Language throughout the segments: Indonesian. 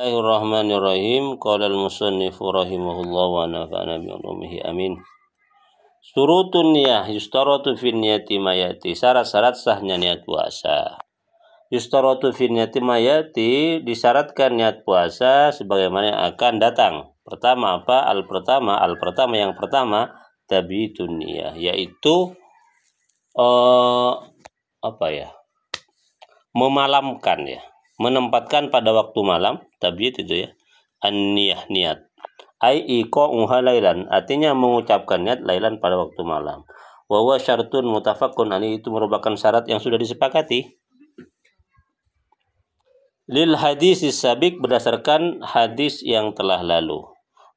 Bismillahirrahmanirrahim. Qala al-musannifu rahimahullah wa nafa'ana bi ulumihi amin. Surutun niyah yustaratu fi niyati mayati. Syarat-syarat sahnya niat puasa. Yustaratu fi niyati mayati, disyaratkan niat puasa sebagaimana yang akan datang. Pertama apa? Al pertama tabitun niyah, yaitu memalamkan ya. Menempatkan pada waktu malam, tabit itu ya, an-niyah niat. Ai iqa'uha lailan, artinya mengucapkan niat lailan pada waktu malam. Wa huwa syartun mutafaqqun alaihi, itu merupakan syarat yang sudah disepakati. Lil hadis sabiq, berdasarkan hadis yang telah lalu.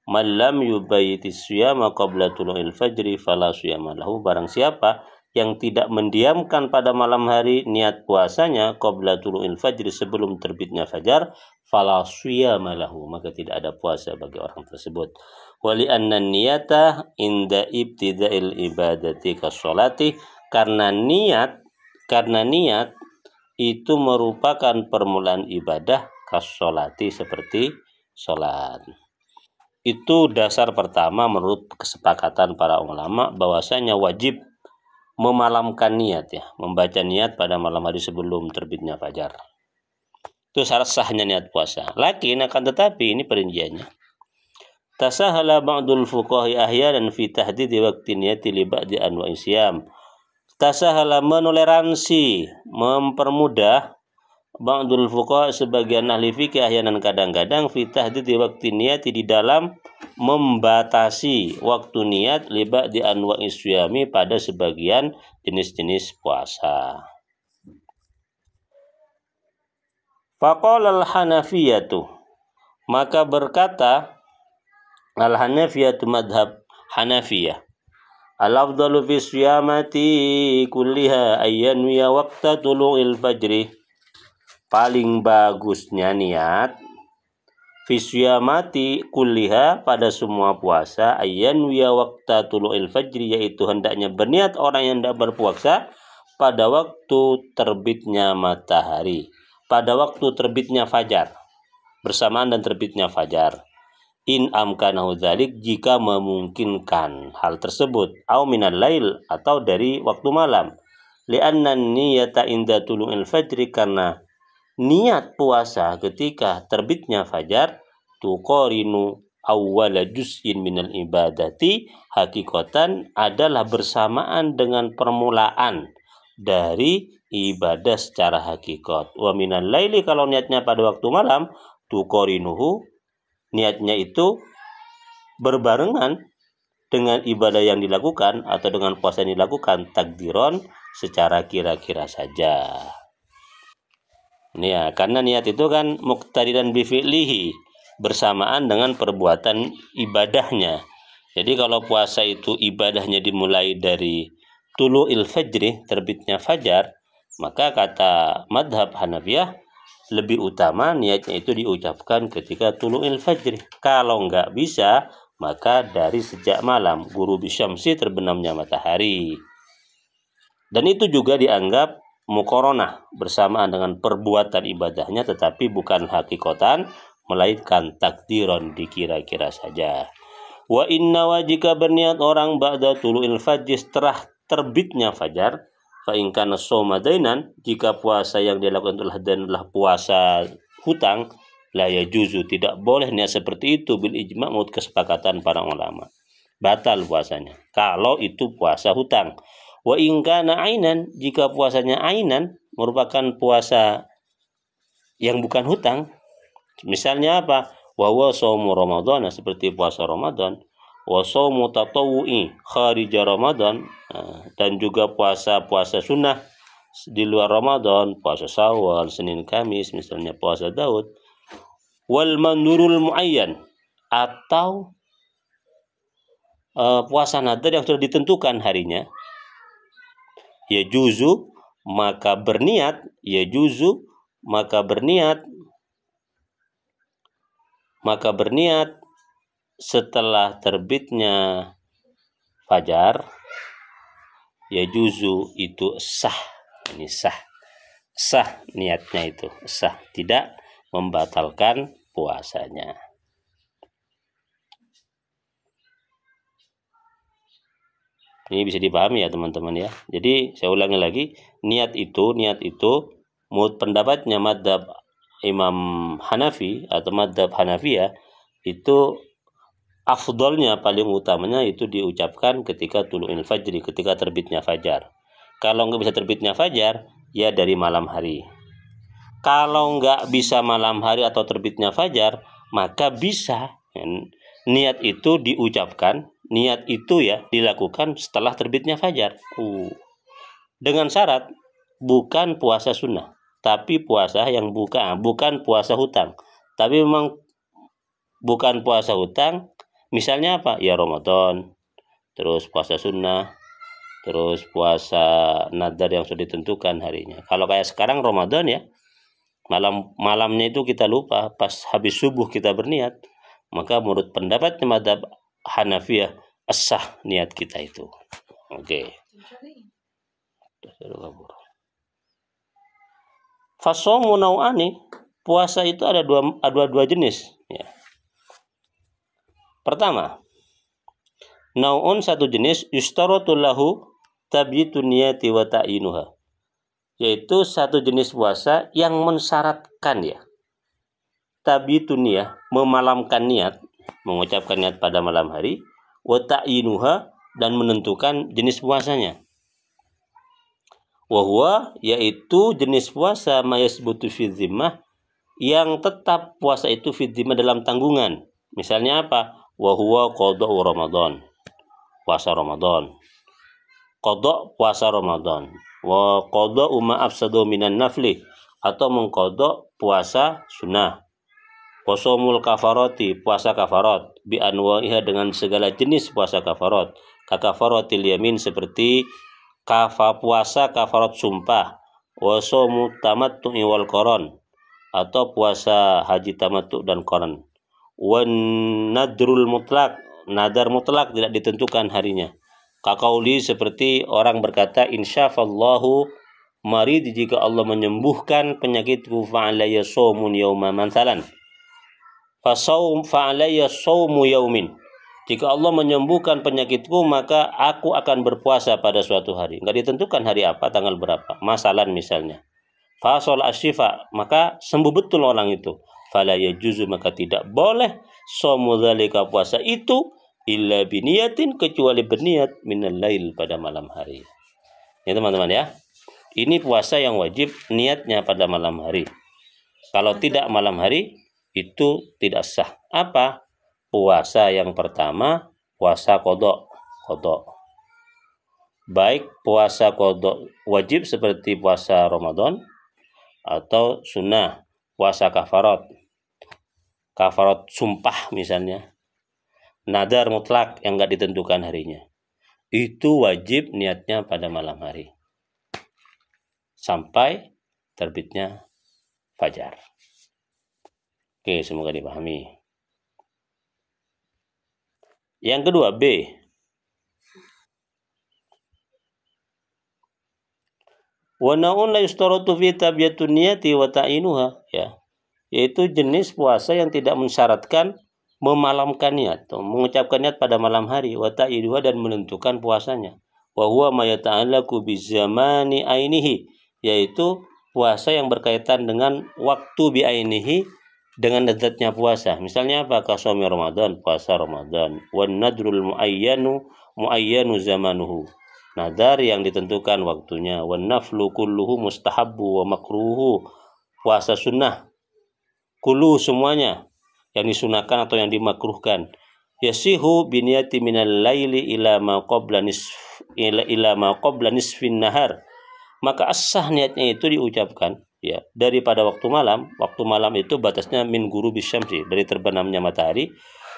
Man lam yubayyiti siyama qabla tulu'il fajri fala siyama lahu, barang siapa yang tidak mendiamkan pada malam hari niat puasanya qabla tulu'il fajri, sebelum terbitnya fajar, fala siyama lahu, maka tidak ada puasa bagi orang tersebut. Wali anna niyata inda ibtida'il ibadati kasolati, karena niat itu merupakan permulaan ibadah kasolati, seperti sholat. Itu dasar pertama menurut kesepakatan para ulama, bahwasanya wajib memalamkan niat ya, membaca niat pada malam hari sebelum terbitnya fajar. Itu syarat sahnya niat puasa. Lakin akan tetapi ini perinciannya. Tasahala ba'dul fuqahi ahyanan fi tahdidi waqti niyati li ba'di anwa'i siyam. Tasahala, menoleransi, mempermudah, ba'dul fuqaha, sebagian ahli fikih, ahyanan kadang-kadang, fi tahdidi waqti niyati, di dalam membatasi waktu niat, liba di anwa'i siyami, pada sebagian jenis-jenis puasa. Faqala al-hanafiyatu, maka berkata al-hanafiyatu, madhab Hanafiyah, al-afdalu fi siyamati kulliha ayyanwiya waqta tulu'il fajri, paling bagusnya niat fisyamati kulliha, pada semua puasa, ayyan wiya waqta tulu'il fajri, yaitu hendaknya berniat orang yang hendak berpuasa pada waktu terbitnya matahari, pada waktu terbitnya fajar, bersamaan dan terbitnya fajar. In amkanahu dzalik, jika memungkinkan hal tersebut, au minal lail, atau dari waktu malam. Li'anna niyata inda tulu'il fajri, karena niat puasa ketika terbitnya fajar, tuqarinu awwala juz'in minal ibadati, hakikatan adalah bersamaan dengan permulaan dari ibadah secara hakikat. Wa minal laili, kalau niatnya pada waktu malam, tuqarinuhu, niatnya itu berbarengan dengan ibadah yang dilakukan atau dengan puasa yang dilakukan, takdiron, secara kira-kira saja. Ini ya, karena niat itu kan muqtadiran bi fi'lihi, bersamaan dengan perbuatan ibadahnya. Jadi kalau puasa itu ibadahnya dimulai dari tulu'il fajri, terbitnya fajar, maka kata madhab Hanafiyah, lebih utama niatnya itu diucapkan ketika tulu'il fajri. Kalau nggak bisa, maka dari sejak malam, ghurubi syamsi, terbenamnya matahari. Dan itu juga dianggap muqaranah, bersamaan dengan perbuatan ibadahnya, tetapi bukan hakikatan, melainkan takdiron, dikira-kira saja. Wa inna, jika berniat orang ba'da tulu'il fajr, setelah terbitnya fajar, fa in kana shauma dainan, jika puasa yang dilakukan adalah puasa hutang, la yajuzu, tidak boleh niat seperti itu, bil ijma', menurut kesepakatan para ulama, batal puasanya kalau itu puasa hutang. Wa in kana ainan, jika puasanya ainan, merupakan puasa yang bukan hutang, misalnya apa? Wa huwa shaumu Ramadan, seperti puasa Ramadan, wa shaumu tatawwu'i kharija Ramadan, dan juga puasa-puasa sunnah di luar Ramadan, puasa Syawal, Senin, Kamis, misalnya puasa Daud. Wal mandurul muayyan, atau puasa nadar yang sudah ditentukan harinya, ya juzu, maka berniat, maka berniat setelah terbitnya fajar, ya juzu, itu sah. Ini sah niatnya, itu sah, tidak membatalkan puasanya. Ini bisa dipahami ya teman-teman ya. Jadi saya ulangi lagi, niat itu menurut pendapatnya madzhab Imam Hanafi atau madzhab Hanafiyah itu afdolnya paling utamanya itu diucapkan ketika tulu'il fajri, ketika terbitnya fajar. Kalau nggak bisa terbitnya fajar, ya dari malam hari. Kalau nggak bisa malam hari atau terbitnya fajar, maka bisa niat itu diucapkan, niat itu ya dilakukan setelah terbitnya fajar. Dengan syarat bukan puasa sunnah, tapi puasa yang bukan puasa hutang. Tapi memang bukan puasa hutang, misalnya apa? Ya Ramadan, terus puasa sunnah, terus puasa nadar yang sudah ditentukan harinya. Kalau kayak sekarang Ramadan ya, malamnya itu kita lupa, pas habis subuh kita berniat, maka menurut pendapat madzhab Hanafiyah sah niat kita itu. Oke. Fasomu nau'ani, puasa itu ada dua jenis ya. Pertama, nau'un satu jenis yustaratu lahu tabyitun niyati wa ta'inuha, yaitu satu jenis puasa yang mensyaratkan ya tabyitun niyah, memalamkan niat, mengucapkan niat pada malam hari, wa ta'inuha, dan menentukan jenis puasanya. Wa huwa, yaitu jenis puasa mayasbutu fi dhimmah, yang tetap puasa itu fi dhimmah dalam tanggungan. Misalnya apa? Wa huwa qada'u Ramadan, puasa Ramadan. Qada' puasa Ramadan. Wa qada'u ma afsadu minan nafli, atau mengqada' puasa sunnah. Wa shaumul kafarati, puasa kafarat, bi anwa'iha, dengan segala jenis puasa kafarat. Ka kafaratil yamin, seperti puasa kafarat sumpah. Wa shaumu tamattu'i wal qaran, atau puasa haji tamattu dan qaran. Wan nadrul mutlak, nadar mutlak tidak ditentukan harinya. Kaqauli, seperti orang berkata, insyafallahu marid, jika Allah menyembuhkan penyakitku, fa'alayya shaumun yawma mansalan, fa'alayya shaumu yaumin, jika Allah menyembuhkan penyakitku maka aku akan berpuasa pada suatu hari. Enggak ditentukan hari apa, tanggal berapa, masalan misalnya. Fasol asyifa, maka sembuh betul orang itu. Fala yajuzu, maka tidak boleh shaum dzalika, puasa itu, illa biniyatin, kecuali berniat minal lail, pada malam hari. Ya teman-teman ya. Ini puasa yang wajib niatnya pada malam hari. Kalau tidak malam hari itu tidak sah. Apa? Puasa yang pertama, puasa qada. Baik puasa qada wajib seperti puasa Ramadan, atau sunnah, puasa kafarat sumpah misalnya, nadar mutlak yang enggak ditentukan harinya, itu wajib niatnya pada malam hari sampai terbitnya fajar. Oke, semoga dipahami. Yang kedua, B, wa na'un la yustaratu fi tabyatun niyati wa ta'inuha, ya, yaitu jenis puasa yang tidak mensyaratkan memalamkan niat, mengucapkan niat pada malam hari, wa ta'inuha, dan menentukan puasanya. Wa huwa ma yata'allaqu bi zamani ainihi, yaitu puasa yang berkaitan dengan waktu bi ainihi, dengan zatnya puasa. Misalnya apa? Kasami Ramadan, puasa Ramadan. Wan nadrul muayyanu zamanuhu, nadar yang ditentukan waktunya. Wan naflu kulluhu mustahabbu wa makruhu, puasa sunnah kullu, semuanya yang disunahkan atau yang dimakruhkan. Yasihu biniyati minal laili ila ma qabla nisfin nahar, maka as-sah niatnya itu diucapkan ya daripada waktu malam. Waktu malam itu batasnya min ghurubis syamsi, dari terbenamnya matahari,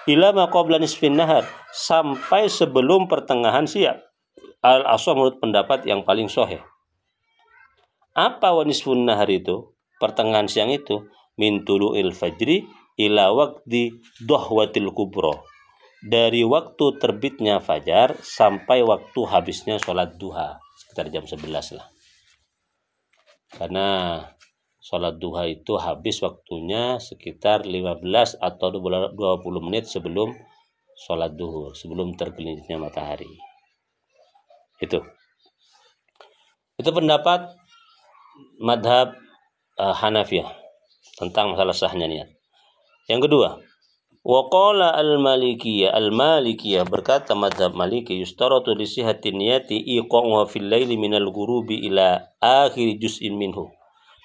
ila ma qabla nisfin nahar, sampai sebelum pertengahan siang. Al-aswah, menurut pendapat yang paling sahih. Apa wa nisfun nahar itu? Pertengahan siang itu min tulu'il fajri ila waqti dhahwatil kubra, dari waktu terbitnya fajar sampai waktu habisnya sholat duha, sekitar jam 11 lah. Karena Sholat duha itu habis waktunya sekitar 15 atau 20 menit sebelum sholat duhur, sebelum tergelincirnya matahari. Itu pendapat madhab Hanafiyah tentang masalah sahnya niat. Yang kedua, waqala al-malikiyah berkata madhab maliki, yustaratu li sihhatin niyati iqa'uha fil laili minal ghurubi ila akhir juz'in minhu.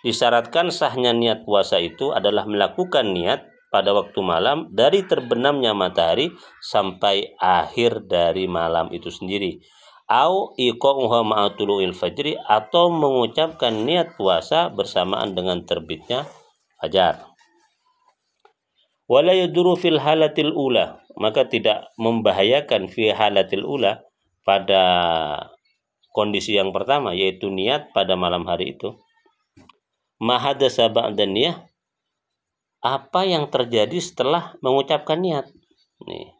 Disyaratkan sahnya niat puasa itu adalah melakukan niat pada waktu malam dari terbenamnya matahari sampai akhir dari malam itu sendiri. Au iqa'uha ma'a tulu'il fajri, atau mengucapkan niat puasa bersamaan dengan terbitnya fajar. Wala yaduru fil halatil ula, maka tidak membahayakan fi halatil ula pada kondisi yang pertama, yaitu niat pada malam hari itu. Mahadasa ba'da niyah, apa yang terjadi setelah mengucapkan niat. Nih.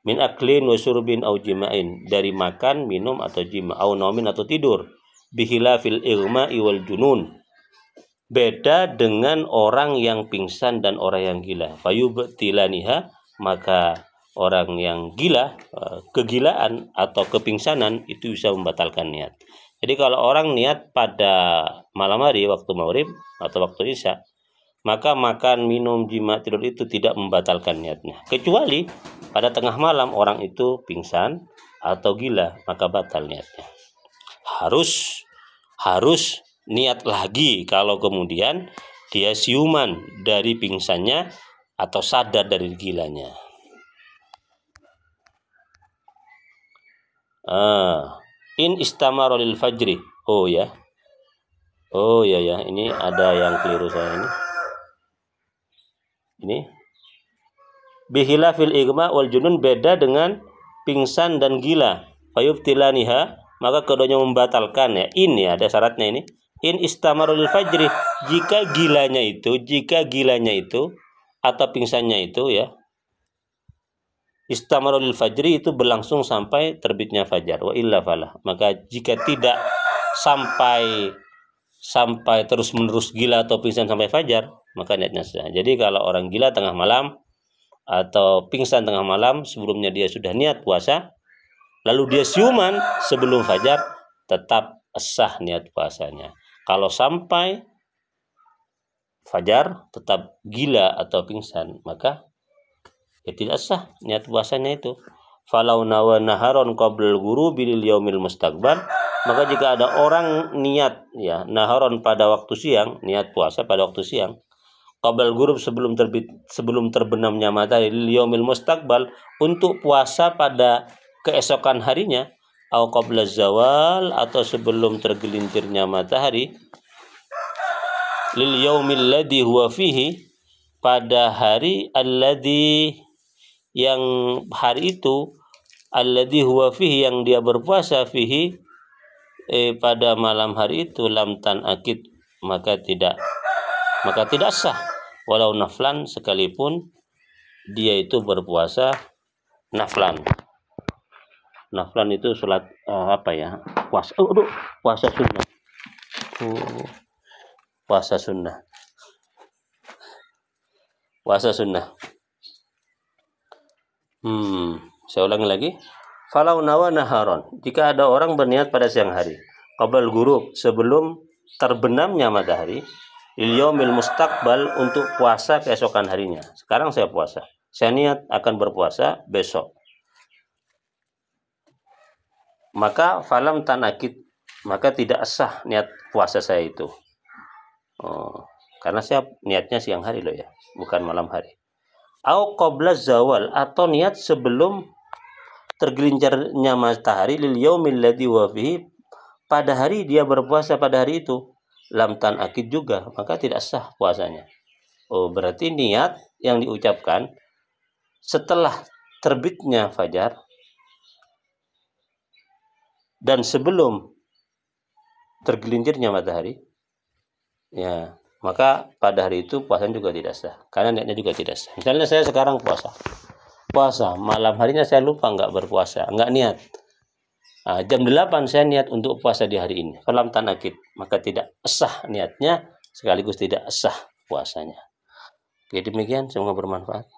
Min aklin wa syurbin au jima'in, dari makan, minum atau jima, au naumin atau tidur. Bihilafil igma'i wal junun, beda dengan orang yang pingsan dan orang yang gila. Fayubtilaniha, maka orang yang gila, kegilaan atau kepingsanan itu bisa membatalkan niat. Jadi kalau orang niat pada malam hari waktu maghrib atau waktu isya, maka makan, minum, jima, tidur itu tidak membatalkan niatnya. Kecuali pada tengah malam orang itu pingsan atau gila, maka batal niatnya. Harus niat lagi kalau kemudian dia siuman dari pingsannya atau sadar dari gilanya. In istamara lil fajri. Oh ya, ini ada yang keliru saya ini bihilafil igma wal junun, beda dengan pingsan dan gila. Fayubtilaniha, maka keduanya membatalkan ya. Ini ada syaratnya ini. In istamara lil fajri, jika gilanya itu atau pingsannya itu ya, istamara lil fajri itu berlangsung sampai terbitnya fajar. Wa illa falah, maka jika tidak sampai terus menerus gila atau pingsan sampai fajar, maka niatnya sah. Jadi kalau orang gila tengah malam atau pingsan tengah malam, sebelumnya dia sudah niat puasa, lalu dia siuman sebelum fajar, tetap sah niat puasanya. Kalau sampai fajar tetap gila atau pingsan, maka ya tidak sah niat puasanya itu. Falau nawa naharon qablal ghurubi lil yaumil mustaqbal, maka jika ada orang niat ya naharon pada waktu siang, niat puasa pada waktu siang, qablal ghurub sebelum terbenamnya matahari, lil yaumil mustaqbal untuk puasa pada keesokan harinya, au qabla zawal atau sebelum tergelincirnya matahari, lil yaumil ladzi huwa fihi, pada hari alladzi, yang hari itu, alladzi huwa fihi, yang dia berpuasa, fihi pada malam hari itu, lam tanakid, maka tidak sah, walau naflan, sekalipun dia itu berpuasa naflan. Naflan itu sholat puasa. Puasa sunnah. Puasa sunnah. Saya ulangi lagi. Falau nawa naharon, jika ada orang berniat pada siang hari, qabal ghurub, sebelum terbenamnya matahari, lil yaumil mustaqbal, untuk puasa keesokan harinya. Sekarang saya puasa, saya niat akan berpuasa besok, maka falam tanakid, maka tidak sah niat puasa saya itu. Karena saya niatnya siang hari loh ya, bukan malam hari. Au qabla zawal, atau niat sebelum tergelincirnya matahari, lil yaumil ladzi wa fihi, pada hari dia berpuasa pada hari itu, lam tanakid juga, maka tidak sah puasanya. Berarti niat yang diucapkan setelah terbitnya fajar dan sebelum tergelincirnya matahari, ya, maka pada hari itu puasanya juga tidak sah, karena niatnya juga tidak sah. Misalnya saya sekarang puasa malam harinya saya lupa nggak berpuasa, nggak niat, jam 8 saya niat untuk puasa di hari ini, falam tanakid, maka tidak sah niatnya sekaligus tidak sah puasanya. Oke, demikian, semoga bermanfaat.